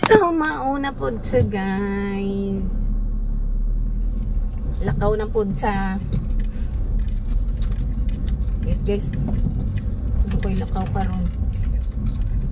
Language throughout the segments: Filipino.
So, mauna po sa guys. Lakaw na po sa. Yes guys. Ano ko'y lakaw karon.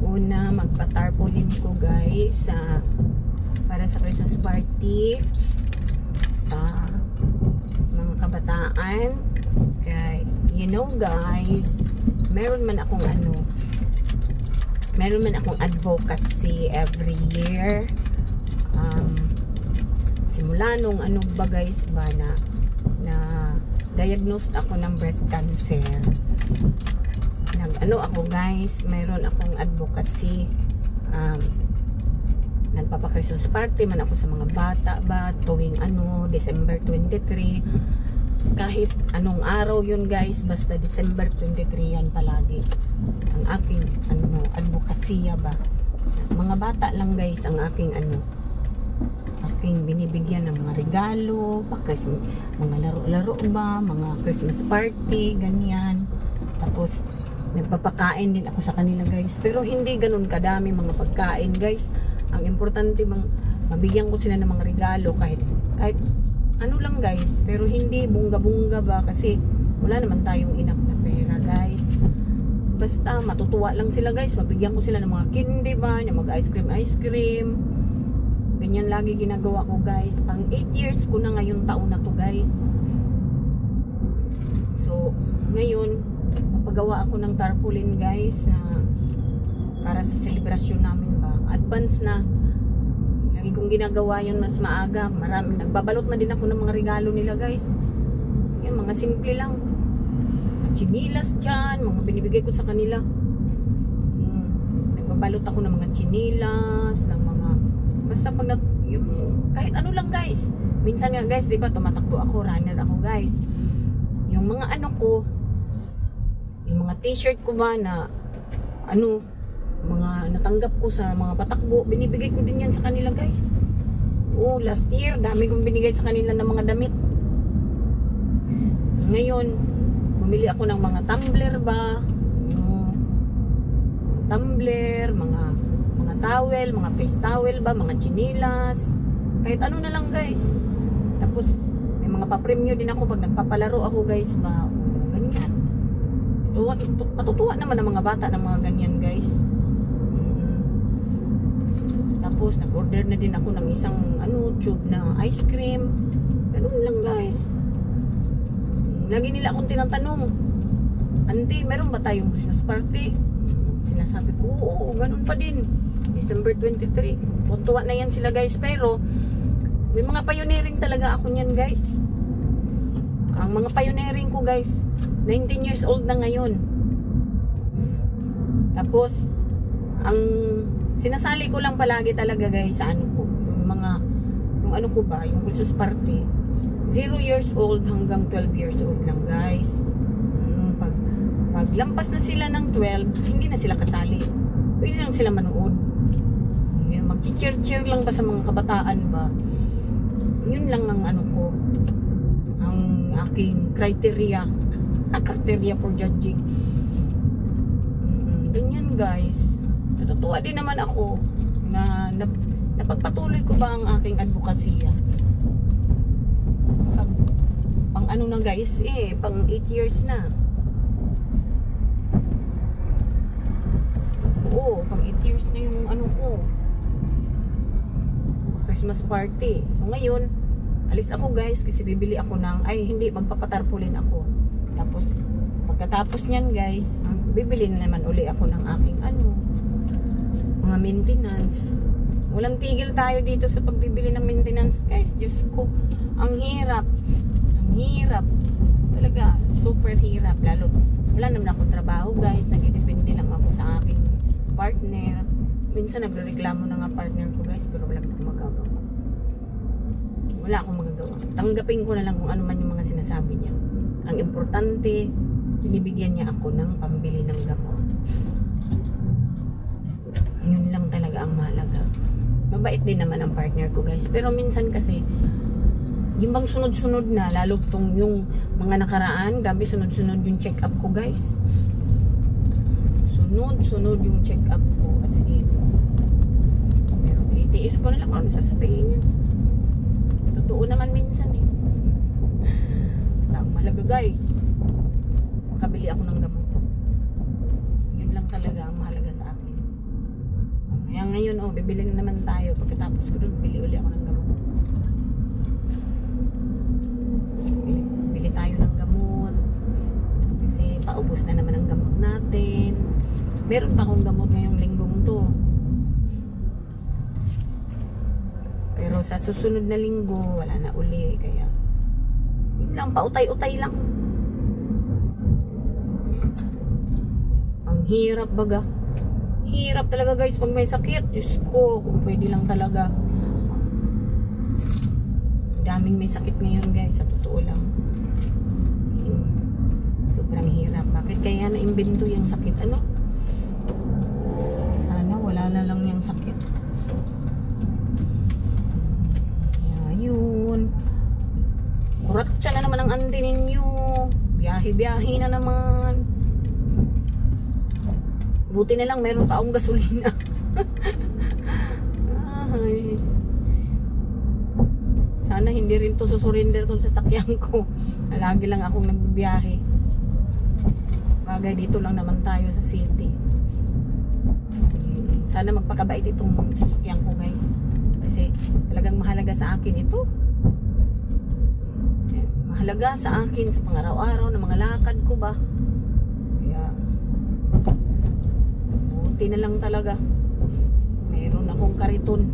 Una, magpa-tarpaulin ko guys para sa Christmas party sa mga kabataan. Okay. You know guys, meron man akong advocacy every year. Simula nung ba guys ba na diagnosed ako ng breast cancer. Ako guys, meron akong advocacy. Nagpapa-Christmas party man ako sa mga bata ba tuwing December 23. Kahit anong araw yun guys, basta December 23 yan palagi ang aking advokasya ba. Mga bata lang guys ang aking binibigyan ng mga regalo, mga laro-laro ba, mga Christmas party, ganyan. Tapos nagpapakain din ako sa kanila guys, pero hindi ganun kadami mga pagkain guys. Ang importante mabigyan ko sila ng mga regalo kahit lang guys, pero hindi bunga-bunga ba, kasi wala naman tayong enough na pera guys. Basta matutuwa lang sila guys, mabigyan ko sila ng mga candy ba, ng mag ice cream. Ganyan lagi ginagawa ko guys. Pang 8 years ko na ngayong taon na to guys. So ngayon papagawa ako ng tarpaulin guys na para sa selebrasyon namin ba. Advance na. Lagi kong ginagawa yun mas maaga. Marami. Nagbabalot na din ako ng mga regalo nila guys. Yan, mga simple lang. Chinilas dyan. Mga binibigay ko sa kanila. Nagbabalot ako ng mga chinilas. Ng mga basta pag kahit ano lang guys. Minsan nga guys, diba tumatakbo ako. Runner ako guys. Yung mga yung mga t-shirt ko ba na mga natanggap ko sa mga patakbo, binibigay ko din yan sa kanila guys. Last year dami kong binigay sa kanila ng mga damit. Ngayon bumili ako ng mga tumbler ba, mga towel, mga face towel ba, mga chinilas, kahit ano na lang guys. Tapos may mga papremyo din ako pag nagpapalaro ako guys ba, ganyan. Matutuwa naman ang mga bata ng mga ganyan guys. Tapos nag-order na din ako ng isang tube na ice cream. Ganun lang guys. Lagi nila akong tinatanong, "Auntie, meron ba tayong Christmas party?" Sinasabi ko, oo, ganun pa din. December 23. Tuntua na yan sila guys. Pero may mga pioneering talaga ako niyan guys. Ang mga pioneering ko guys, 19 years old na ngayon. Tapos ang sinasali ko lang palagi talaga guys sa yung Christmas party, 0 years old hanggang 12 years old lang guys. Pag lampas na sila ng 12, hindi na sila kasali. Pwede lang sila manood. Mag-cheer-cheer lang ba sa mga kabataan ba? Yun lang ang ang aking criteria. Criteria for judging. Ganyan guys. Natutuwa din naman ako na napagpatuloy ko ba ang aking advokasya. Pang na guys, pang 8 years na. Oo, pang 8 years na yung ko, Christmas party. So ngayon, alis ako guys kasi bibili ako magpapatarpaulin ako. Tapos pagkatapos niyan guys, bibili na naman uli ako ng aking mga maintenance. Walang tigil tayo dito sa pagbibili ng maintenance guys. Diyos ko, ang hirap. Ang hirap. Talaga, super hirap. Lalo, wala naman akong trabaho guys. Nagdidepende lang ako sa aking partner. Minsan nagrereklamo na nga partner ko guys, pero wala akong magagawa. Wala akong magagawa. Tanggapin ko na lang kung ano man yung mga sinasabi niya. Ang importante, binibigyan niya ako ng pambili ng gamot. Yun lang talaga ang mahalaga. Mabait din naman ang partner ko guys, pero minsan kasi yung bang sunod-sunod na, lalo tong yung mga nakaraan, grabe sunod-sunod yung check-up ko guys. Sunod-sunod yung check-up ko as in. Pero tinitiis ko na lang kung ano sasabihin niya. Totoo naman minsan eh. Basta ang mahalaga guys, makabili ako ng gamot. Yun lang talaga ang mahalaga sa akin. Kaya ngayon bibili na naman tayo. Pagkatapos ko doon, bili uli ako ng gamot. Bili tayo ng gamot. Kasi paubos na naman ang gamot natin. Meron pa akong gamot ngayong linggong to. Pero sa susunod na linggo, wala na uli. Kaya, yun lang, pautay-utay lang. Ang hirap baga. Hirap talaga guys pag may sakit. Diyos ko, kung pwede lang talaga. Daming may sakit ngayon guys, sa totoo lang. Sobrang hirap. Bakit kaya na-imbento yung sakit? Ano? Sana wala na lang yung sakit. Ayun. Kuratsa na naman ang ante ninyo. Biyahe-biyahe na naman. Buti na lang meron pa akong gasolina. Ay. Sana hindi rin to susurinder tong sasakyan ko. Lagi lang akong nagbibiyahe. Bagay dito lang naman tayo sa city. Sana magpakabait itong sasakyan ko guys. Kasi talagang mahalaga sa akin ito. Mahalaga sa akin sa pang-araw-araw na mga lakad ko ba. Kaya buti na lang talaga. Meron akong kariton.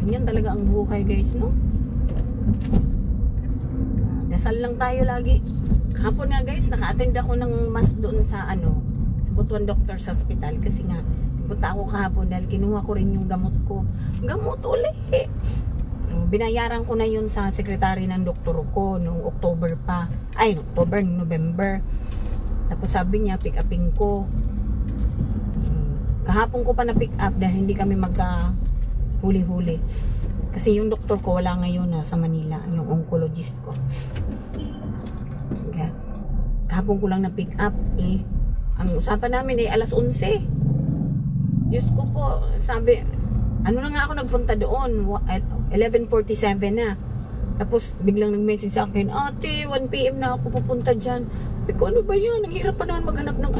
Ganyan talaga ang buhay guys, no? Dasal lang tayo lagi. Kahapon nga guys, naka-attend ako ng mas doon sa sa Butuan Doctors Hospital kasi nga punta ako kahapon dahil kinuha ko rin yung gamot ko. Gamot ulit. Binayaran ko na yun sa sekretary ng doktor ko noong October pa. Ay, October, November. Tapos sabi niya, pick upin ko. Kahapon ko pa na pick up dahil hindi kami huli-huli. Kasi yung doktor ko wala ngayon sa Manila, yung oncologist ko. Kaya, kahapon ko lang na pick up eh. Ang usapan namin ay alas 11. Diyos ko po, sabi, ano na nga ako nagpunta doon at 11:47 na. Tapos biglang nag-message sa akin, ate, 1 PM na ako pupunta dyan. Sabi ko, ano ba yan? Ang hirap pa naman maghanap ng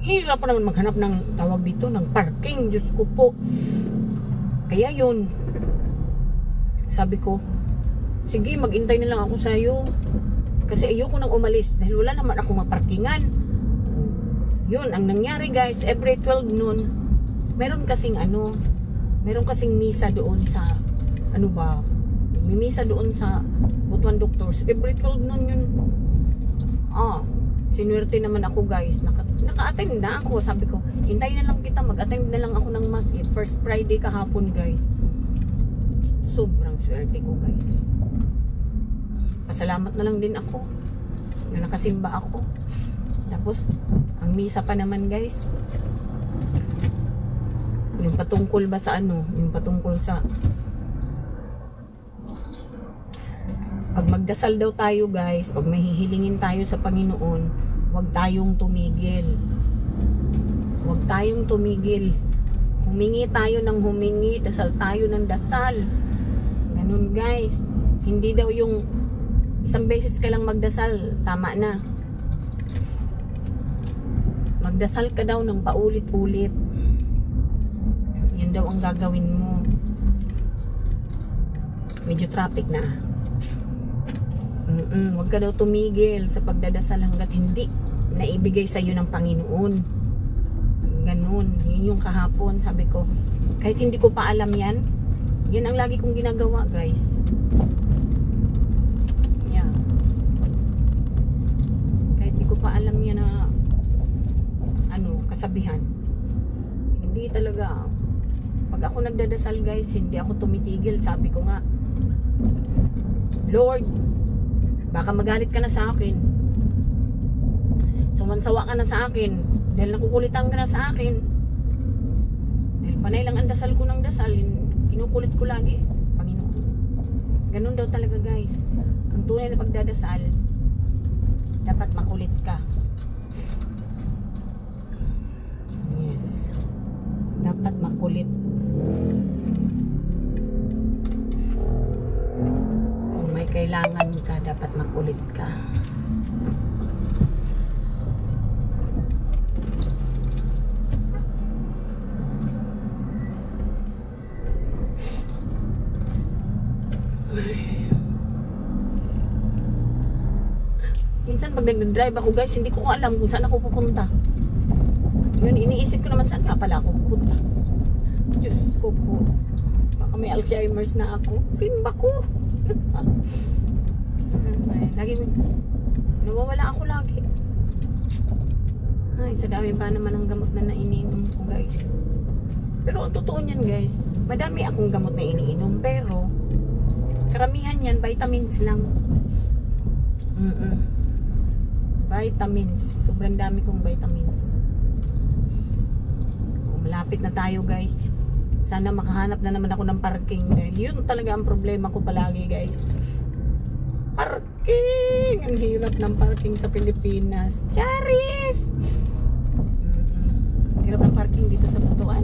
hirap pa naman maghanap ng tawag dito, ng parking. Diyos ko po. Kaya yun, sabi ko, sige, mag-intay na lang ako sa'yo. Kasi ayoko nang umalis dahil wala naman ako maparkingan. Yun, ang nangyari guys, every 12 noon, meron kasing misa doon sa, may misa doon sa Butuan Doctors. Every 12 noon yun. Sinuwerte naman ako guys. Naka-attend na ako. Sabi ko, hintayin na lang kita. Mag-attend na lang ako ng mass. First Friday kahapon guys. Sobrang swerte ko guys. Pasalamat na lang din ako na nakasimba ako. Tapos, ang misa pa naman guys. Yung patungkol ba sa yung patungkol sa pag magdasal daw tayo guys, pag may hihilingin tayo sa Panginoon, huwag tayong tumigil. Huwag tayong tumigil. Humingi tayo ng humingi, dasal tayo ng dasal. Ganun guys. Hindi daw yung isang beses ka lang magdasal, tama na. Magdasal ka daw ng paulit-ulit. Yan daw ang gagawin mo. Medyo traffic na. Huwag ka daw tumigil sa pagdadasal hanggat hindi naibigay sa iyo ng Panginoon. Ganun. Yun yung kahapon. Sabi ko, kahit hindi ko pa alam yan, yan ang lagi kong ginagawa guys. Yeah. Kahit hindi ko pa alam yan na kasabihan. Hindi talaga. Pag ako nagdadasal guys, hindi ako tumitigil. Sabi ko nga, Lord, baka magalit ka na sa akin. Sumansawa ka na sa akin. Dahil nakukulitan ka na sa akin. Dahil panay lang ang dasal ko ng dasal. Kinukulit ko lagi, Panginoon. Ganun daw talaga guys. Ang tunay na pagdadasal, dapat makulit ka. Yes. Dapat makulit. Kung may kailangan ka, dapat makulit ka. Minsan pag nag-drive ako guys, hindi ko alam kung saan ako pupunta. Yun, iniisip ko naman saan nga pala ako pupunta. Diyos ko po. Baka may Alzheimer's na ako. Simba ko. Lagi nawawala ako lagi. Ay, sa dami pa naman ang gamot na iniinom ko guys. Pero ang totoo niyan guys, madami akong gamot na iniinom, pero karamihan yan vitamins lang. Vitamins. Sobrang dami kong vitamins. Malapit na tayo guys. Sana makahanap na naman ako ng parking. Yun talaga ang problema ko palagi guys. Parking! Ang hirap ng parking sa Pilipinas. Charis! Hirap ng parking dito sa Butuan.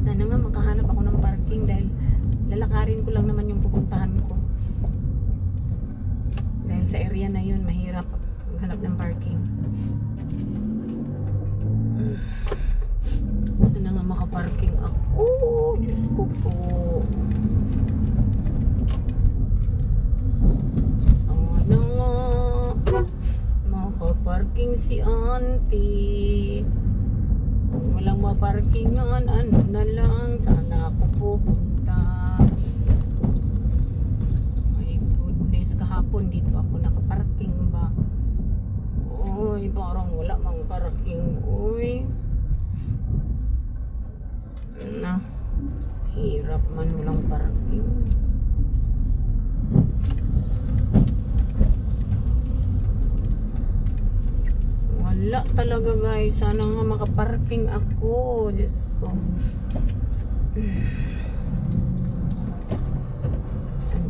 Sana nga makahanap ako ng parking dahil lalakarin ko lang naman yung pupuntahan ko. Dahil sa area na yun, mahirap maghanap ng parking. Sana nga makaparking ako. Diyos ko po. Sana nga makaparking si auntie. Kung walang maparkingan, ano na lang, sana ako pupunta. Kahapon dito ako nakaparking ba. Uy, parang wala mang parking. Uy. Na. Hirap man walang parking. Wala talaga guys. Sana nga makaparking ako. Diyos ko.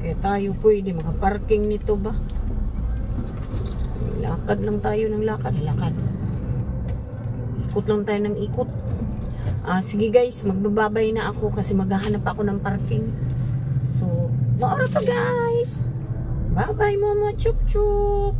Kaya tayo pwede makaparking nito ba? Lakad lang tayo ng lakad. Ikot lang tayo ng ikot. Sige guys, magbababay na ako kasi maghahanap ako ng parking. So, maura pa guys. Bye bye mama, chup chup.